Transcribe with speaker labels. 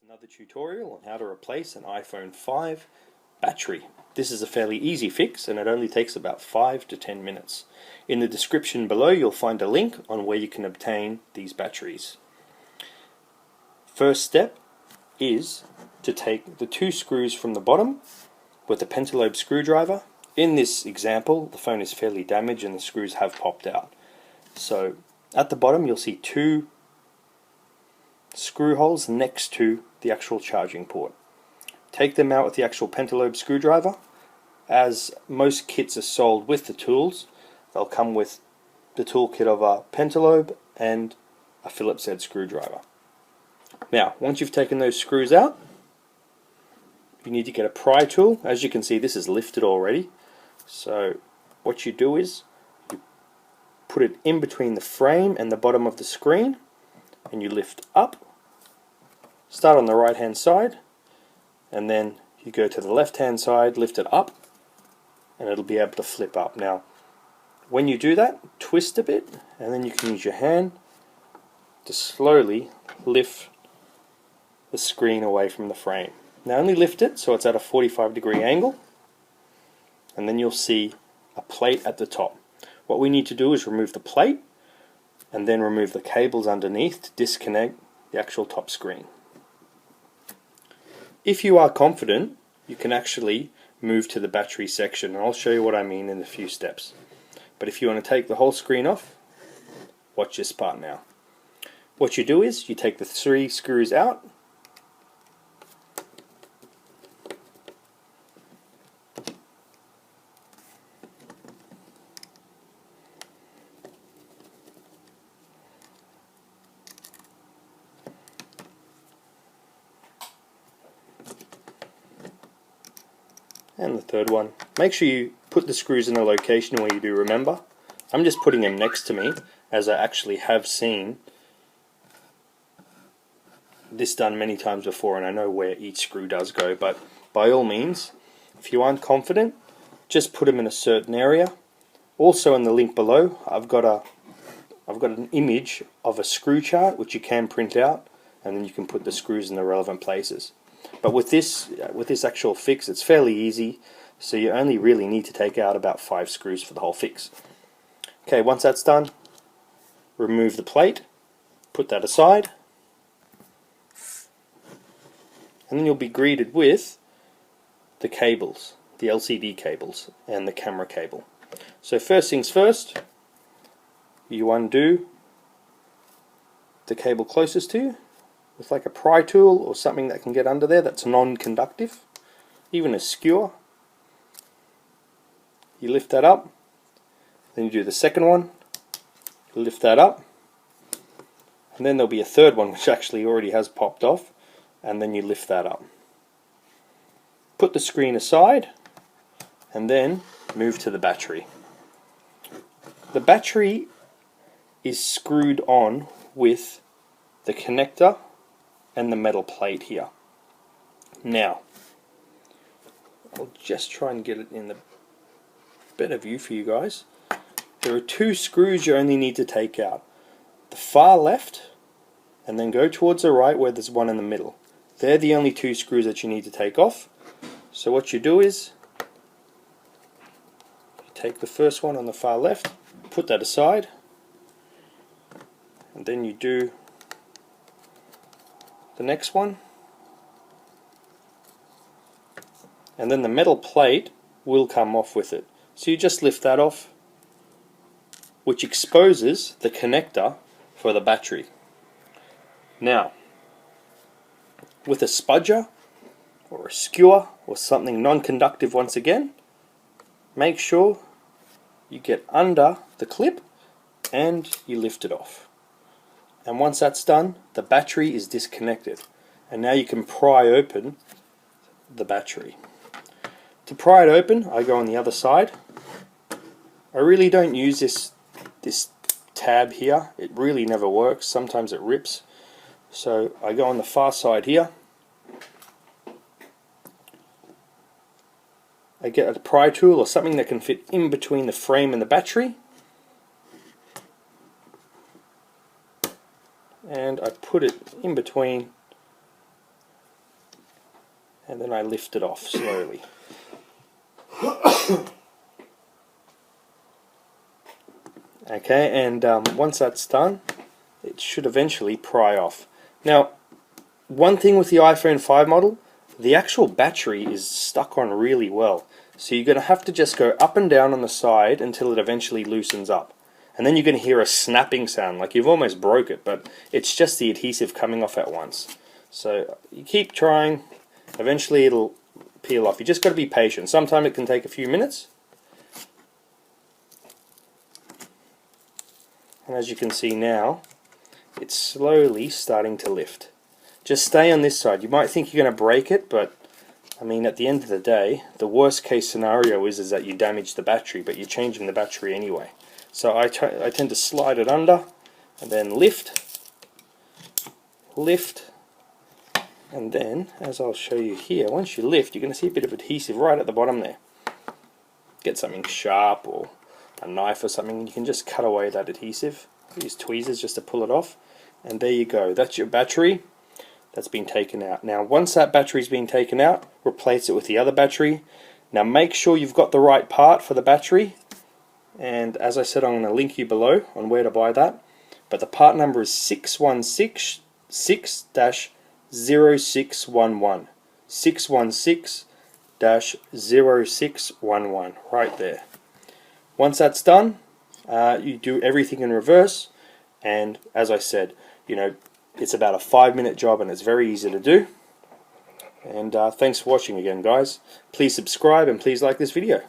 Speaker 1: Another tutorial on how to replace an iPhone 5 battery. This is a fairly easy fix and it only takes about 5 to 10 minutes. In the description below you'll find a link on where you can obtain these batteries. First step is to take the 2 screws from the bottom with a pentalobe screwdriver. In this example the phone is fairly damaged and the screws have popped out. So at the bottom you'll see 2 screw holes next to the actual charging port. Take them out with the actual pentalobe screwdriver. As most kits are sold with the tools, they'll come with the toolkit of a pentalobe and a Phillips head screwdriver. Now, once you've taken those screws out, you need to get a pry tool. As you can see, this is lifted already. So what you do is you put it in between the frame and the bottom of the screen and you lift up. Start on the right hand side and then you go to the left hand side, lift it up and it'll be able to flip up. Now when you do that, twist a bit and then you can use your hand to slowly lift the screen away from the frame. Now only lift it so it's at a 45-degree angle and then you'll see a plate at the top. What we need to do is remove the plate and then remove the cables underneath to disconnect the actual top screen. If you are confident, you can actually move to the battery section, and I'll show you what I mean in a few steps. But if you want to take the whole screen off, watch this part now. What you do is you take the 3 screws out, and the third one. Make sure you put the screws in a location where you do remember. I'm just putting them next to me as I actually have seen this done many times before and I know where each screw does go, but by all means, if you aren't confident, just put them in a certain area. Also in the link below I've got an image of a screw chart which you can print out and then you can put the screws in the relevant places. But with this actual fix, it's fairly easy, so you only really need to take out about 5 screws for the whole fix. Okay, once that's done, remove the plate, put that aside, and then you'll be greeted with the cables, the LCD cables, and the camera cable. So first things first, you undo the cable closest to you with like a pry tool or something that can get under there that's non-conductive, even a skewer. You lift that up, then you do the second one, you lift that up, and then there'll be a third one which actually already has popped off, and then you lift that up. Put the screen aside and then move to the battery. The battery is screwed on with the connector and the metal plate here. Now, I'll just try and get it in the better view for you guys. There are 2 screws you only need to take out. The far left and then go towards the right where there's one in the middle. They're the only 2 screws that you need to take off. So what you do is you take the first one on the far left, put that aside, and then you do the next one, and then the metal plate will come off with it. So you just lift that off, which exposes the connector for the battery. Now, with a spudger or a skewer or something non-conductive once again, make sure you get under the clip and you lift it off. And once that's done, the battery is disconnected. And now you can pry open the battery. To pry it open, I go on the other side. I really don't use this tab here. It really never works. Sometimes it rips. So I go on the far side here. I get a pry tool or something that can fit in between the frame and the battery. and I put it in between, and then I lift it off slowly. Okay, and once that's done, it should eventually pry off. Now, one thing with the iPhone 5 model, the actual battery is stuck on really well. So you're going to have to just go up and down on the side until it eventually loosens up. And then you're going to hear a snapping sound, like you've almost broke it, but it's just the adhesive coming off at once. So you keep trying, eventually it'll peel off. You just got to be patient. Sometimes it can take a few minutes. And as you can see now, it's slowly starting to lift. Just stay on this side. You might think you're going to break it, but I mean, at the end of the day, the worst case scenario is that you damage the battery, but you're changing the battery anyway. So I tend to slide it under, and then lift, and then, as I'll show you here, once you lift, you're going to see a bit of adhesive right at the bottom there. Get something sharp or a knife or something, you can just cut away that adhesive. Use tweezers just to pull it off, and there you go. That's your battery that's been taken out. Now once that battery's been taken out, replace it with the other battery. Now make sure you've got the right part for the battery, and as I said, I'm going to link you below on where to buy that, but the part number is 6166-0611 616-0611 right there. Once that's done, you do everything in reverse, and as I said, you know, it's about a 5-minute job and it's very easy to do. And thanks for watching again, guys. Please subscribe and please like this video.